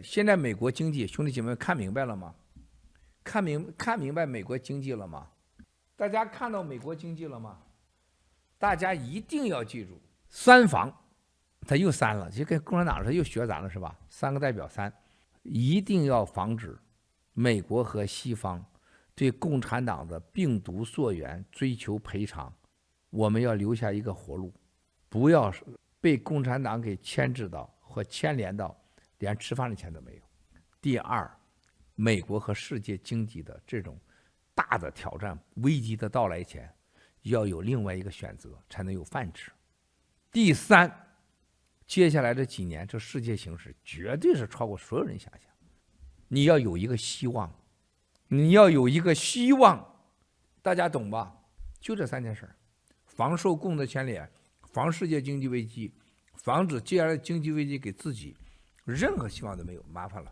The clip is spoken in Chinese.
现在美国经济，兄弟姐妹们看明白了吗？看明白美国经济了吗？大家看到美国经济了吗？大家一定要记住，三防，他又删了，就跟共产党似的，又学咱了是吧？三个代表三，一定要防止美国和西方对共产党的病毒溯源追求赔偿，我们要留下一个活路，不要被共产党给牵制到或牵连到，连吃饭的钱都没有。第二，美国和世界经济的这种大的挑战危机的到来前，要有另外一个选择，才能有饭吃。第三，接下来这几年这世界形势绝对是超过所有人想象，你要有一个希望，你要有一个希望，大家懂吧？就这三件事：防受共的牵连，防世界经济危机，防止接下来的经济危机给自己任何希望都没有，麻烦了。